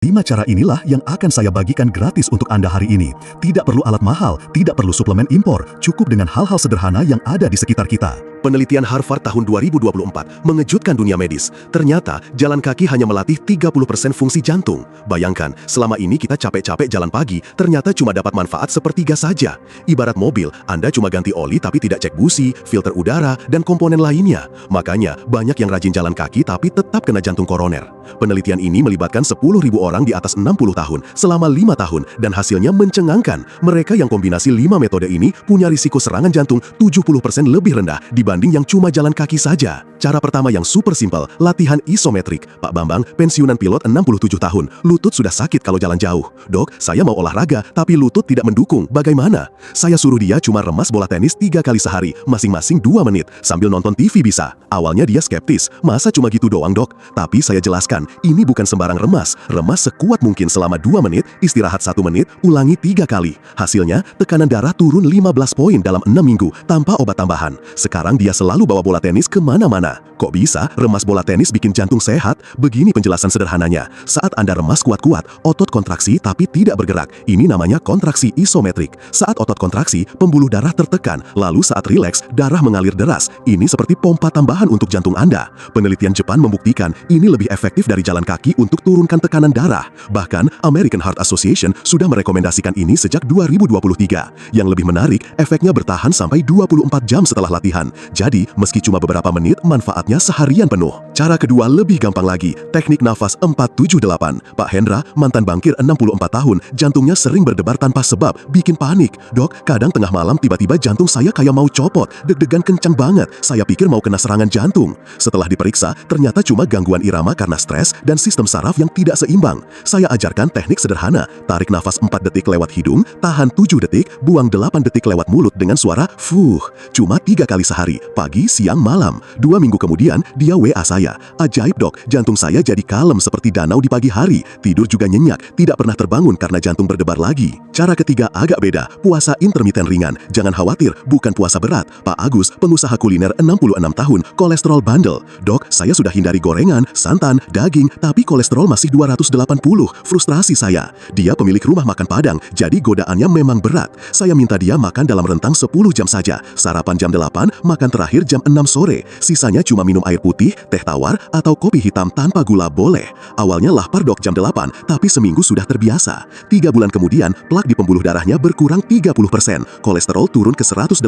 5 cara inilah yang akan saya bagikan gratis untuk Anda hari ini. Tidak perlu alat mahal, tidak perlu suplemen impor, cukup dengan hal-hal sederhana yang ada di sekitar kita. Penelitian Harvard tahun 2024 mengejutkan dunia medis. Ternyata jalan kaki hanya melatih 30% fungsi jantung. Bayangkan, selama ini kita capek-capek jalan pagi, ternyata cuma dapat manfaat sepertiga saja. Ibarat mobil, Anda cuma ganti oli tapi tidak cek busi, filter udara, dan komponen lainnya. Makanya, banyak yang rajin jalan kaki tapi tetap kena jantung koroner. Penelitian ini melibatkan 10.000 orang di atas 60 tahun selama 5 tahun dan hasilnya mencengangkan. Mereka yang kombinasi 5 metode ini punya risiko serangan jantung 70% lebih rendah dibanding yang cuma jalan kaki saja. Cara pertama yang super simpel, latihan isometrik. Pak Bambang, pensiunan pilot 67 tahun, lutut sudah sakit kalau jalan jauh. Dok, saya mau olahraga, tapi lutut tidak mendukung. Bagaimana? Saya suruh dia cuma remas bola tenis 3 kali sehari, masing-masing 2 menit, sambil nonton TV bisa. Awalnya dia skeptis, masa cuma gitu doang dok? Tapi saya jelaskan, ini bukan sembarang remas. Remas sekuat mungkin selama 2 menit, istirahat 1 menit, ulangi 3 kali. Hasilnya, tekanan darah turun 15 poin dalam 6 minggu, tanpa obat tambahan. Sekarang dia selalu bawa bola tenis kemana-mana. Kok bisa remas bola tenis bikin jantung sehat? Begini penjelasan sederhananya. Saat Anda remas kuat-kuat, otot kontraksi tapi tidak bergerak. Ini namanya kontraksi isometrik. Saat otot kontraksi, pembuluh darah tertekan. Lalu saat rileks, darah mengalir deras. Ini seperti pompa tambahan untuk jantung Anda. Penelitian Jepang membuktikan ini lebih efektif dari jalan kaki untuk turunkan tekanan darah. Bahkan, American Heart Association sudah merekomendasikan ini sejak 2023. Yang lebih menarik, efeknya bertahan sampai 24 jam setelah latihan. Jadi, meski cuma beberapa menit, manfaatnya seharian penuh. Cara kedua lebih gampang lagi, teknik nafas 478. Pak Hendra, mantan bankir 64 tahun, jantungnya sering berdebar tanpa sebab, bikin panik. Dok, kadang tengah malam tiba-tiba jantung saya kayak mau copot, deg-degan kencang banget. Saya pikir mau kena serangan jantung. Setelah diperiksa, ternyata cuma gangguan irama karena stres dan sistem saraf yang tidak seimbang. Saya ajarkan teknik sederhana, tarik nafas 4 detik lewat hidung, tahan 7 detik, buang 8 detik lewat mulut dengan suara fuh. Cuma 3 kali sehari, pagi, siang, malam. 2 minggu kemudian, dia WA saya. Ajaib dok, jantung saya jadi kalem seperti danau di pagi hari. Tidur juga nyenyak, tidak pernah terbangun karena jantung berdebar lagi. Cara ketiga agak beda, puasa intermiten ringan. Jangan khawatir, bukan puasa berat. Pak Agus, pengusaha kuliner 66 tahun, kolesterol bandel. Dok, saya sudah hindari gorengan, santan, daging, tapi kolesterol masih 280. Frustrasi saya. Dia pemilik rumah makan Padang, jadi godaannya memang berat. Saya minta dia makan dalam rentang 10 jam saja. Sarapan jam 8, makan terakhir jam 6 sore. Sisanya cuma minum air putih, teh tawar, atau kopi hitam tanpa gula boleh. Awalnya lapar dok jam 8, tapi seminggu sudah terbiasa. 3 bulan kemudian, plak di pembuluh darahnya berkurang 30%. Kolesterol turun ke 180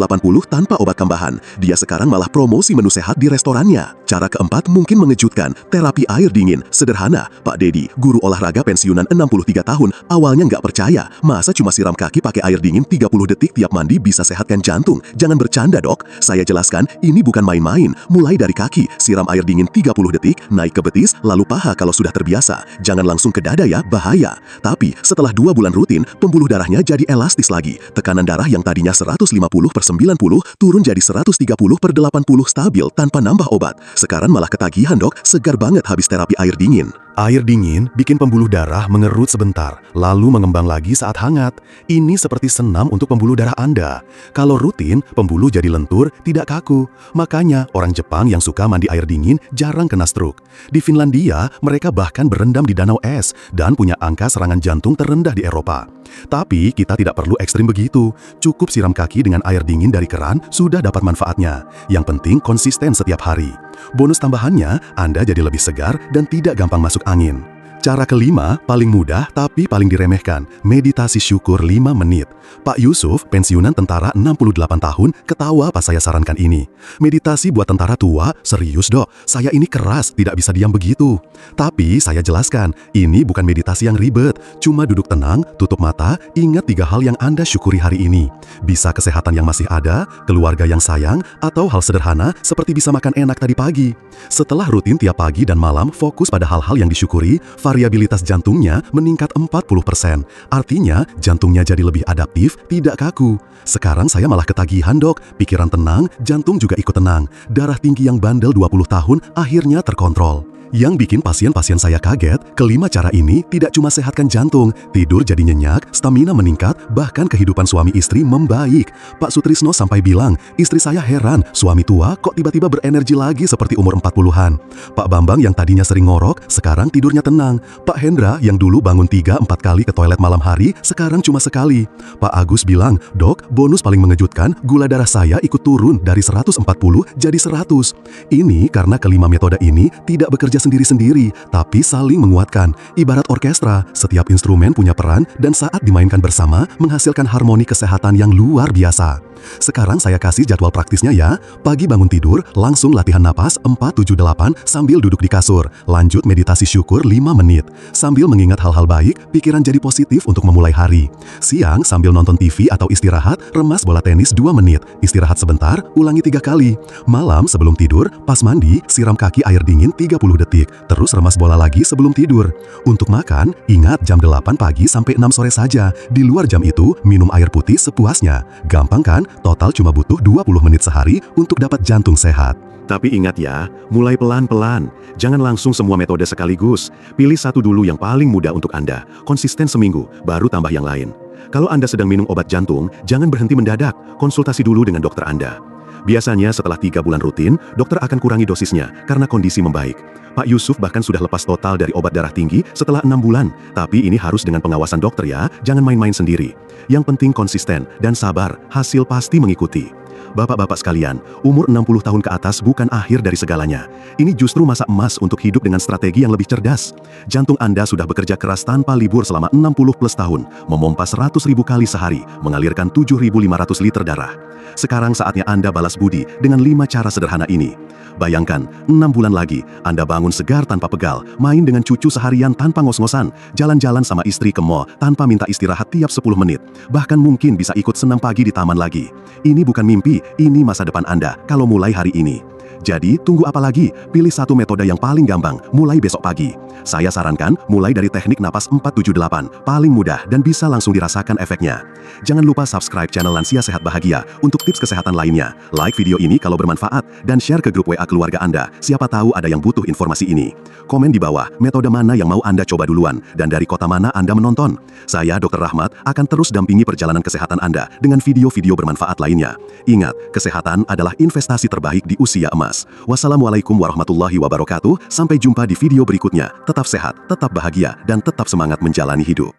tanpa obat tambahan. Dia sekarang malah promosi menu sehat di restorannya. Cara keempat mungkin mengejutkan, terapi air dingin. Sederhana, Pak Dedi, guru olahraga pensiunan 63 tahun, awalnya nggak percaya. Masa cuma siram kaki pakai air dingin 30 detik tiap mandi bisa sehatkan jantung? Jangan bercanda dok. Saya jelaskan, ini bukan main-main. Mulai dari kaki, siram air dingin 30 detik, naik ke betis, lalu paha kalau sudah terbiasa. Jangan langsung ke dada ya, bahaya. Tapi setelah 2 bulan rutin, pembuluh darahnya jadi elastis lagi. Tekanan darah yang tadinya 150/90 turun jadi 130/80 stabil tanpa nambah obat. Sekarang malah ketagihan dok, segar banget habis terapi air dingin. Air dingin bikin pembuluh darah mengerut sebentar, lalu mengembang lagi saat hangat. Ini seperti senam untuk pembuluh darah Anda. Kalau rutin, pembuluh jadi lentur, tidak kaku. Makanya orang Jepang yang suka mandi air dingin jarang kena stroke. Di Finlandia, mereka bahkan berendam di danau es dan punya angka serangan jantung terendah di Eropa. Tapi kita tidak perlu ekstrim begitu. Cukup siram kaki dengan air dingin dari keran, sudah dapat manfaatnya. Yang penting konsisten setiap hari. Bonus tambahannya, Anda jadi lebih segar dan tidak gampang masuk angin. Cara kelima, paling mudah tapi paling diremehkan, meditasi syukur 5 menit. Pak Yusuf, pensiunan tentara 68 tahun, ketawa pas saya sarankan ini. Meditasi buat tentara tua, serius dok, saya ini keras, tidak bisa diam begitu. Tapi saya jelaskan, ini bukan meditasi yang ribet, cuma duduk tenang, tutup mata, ingat 3 hal yang Anda syukuri hari ini. Bisa kesehatan yang masih ada, keluarga yang sayang, atau hal sederhana seperti bisa makan enak tadi pagi. Setelah rutin tiap pagi dan malam fokus pada hal-hal yang disyukuri, variabilitas jantungnya meningkat 40%. Artinya, jantungnya jadi lebih adaptif, tidak kaku. Sekarang saya malah ketagihan dok, pikiran tenang, jantung juga ikut tenang. Darah tinggi yang bandel 20 tahun akhirnya terkontrol. Yang bikin pasien-pasien saya kaget, kelima cara ini tidak cuma sehatkan jantung, tidur jadi nyenyak, stamina meningkat, bahkan kehidupan suami istri membaik. Pak Sutrisno sampai bilang, istri saya heran, suami tua kok tiba-tiba berenergi lagi seperti umur 40-an. Pak Bambang yang tadinya sering ngorok, sekarang tidurnya tenang. Pak Hendra yang dulu bangun 3-4 kali ke toilet malam hari, sekarang cuma sekali. Pak Agus bilang, dok, bonus paling mengejutkan, gula darah saya ikut turun dari 140 jadi 100. Ini karena kelima metode ini tidak bekerja sendiri-sendiri, tapi saling menguatkan. Ibarat orkestra, setiap instrumen punya peran dan saat dimainkan bersama menghasilkan harmoni kesehatan yang luar biasa. Sekarang saya kasih jadwal praktisnya ya. Pagi bangun tidur, langsung latihan napas 4-7-8 sambil duduk di kasur. Lanjut meditasi syukur 5 menit. Sambil mengingat hal-hal baik, pikiran jadi positif untuk memulai hari. Siang sambil nonton TV atau istirahat, remas bola tenis 2 menit. Istirahat sebentar, ulangi 3 kali. Malam sebelum tidur, pas mandi, siram kaki air dingin 30 detik. Terus remas bola lagi sebelum tidur. Untuk makan, ingat jam 8 pagi sampai 6 sore saja. Di luar jam itu, minum air putih sepuasnya. Gampang kan? Total cuma butuh 20 menit sehari untuk dapat jantung sehat. Tapi ingat ya, mulai pelan-pelan. Jangan langsung semua metode sekaligus. Pilih satu dulu yang paling mudah untuk Anda. Konsisten seminggu, baru tambah yang lain. Kalau Anda sedang minum obat jantung, jangan berhenti mendadak. Konsultasi dulu dengan dokter Anda. Biasanya setelah 3 bulan rutin, dokter akan kurangi dosisnya karena kondisi membaik. Pak Yusuf bahkan sudah lepas total dari obat darah tinggi setelah 6 bulan. Tapi ini harus dengan pengawasan dokter ya, jangan main-main sendiri. Yang penting konsisten dan sabar, hasil pasti mengikuti. Bapak-bapak sekalian, umur 60 tahun ke atas bukan akhir dari segalanya. Ini justru masa emas untuk hidup dengan strategi yang lebih cerdas. Jantung Anda sudah bekerja keras tanpa libur selama 60 plus tahun, memompa 100.000 kali sehari, mengalirkan 7.500 liter darah. Sekarang saatnya Anda balas budi dengan 5 cara sederhana ini. Bayangkan, 6 bulan lagi, Anda bangun segar tanpa pegal, main dengan cucu seharian tanpa ngos-ngosan, jalan-jalan sama istri ke mall tanpa minta istirahat tiap 10 menit. Bahkan mungkin bisa ikut senam pagi di taman lagi. Ini bukan mimpi, ini masa depan Anda kalau mulai hari ini. Jadi, tunggu apa lagi? Pilih satu metode yang paling gampang, mulai besok pagi. Saya sarankan, mulai dari teknik napas 4-7-8, paling mudah dan bisa langsung dirasakan efeknya. Jangan lupa subscribe channel Lansia Sehat Bahagia untuk tips kesehatan lainnya. Like video ini kalau bermanfaat, dan share ke grup WA keluarga Anda, siapa tahu ada yang butuh informasi ini. Komen di bawah, metode mana yang mau Anda coba duluan, dan dari kota mana Anda menonton. Saya, Dr. Rahmat, akan terus dampingi perjalanan kesehatan Anda dengan video-video bermanfaat lainnya. Ingat, kesehatan adalah investasi terbaik di usia emas. Wassalamualaikum warahmatullahi wabarakatuh. Sampai jumpa di video berikutnya. Tetap sehat, tetap bahagia, dan tetap semangat menjalani hidup.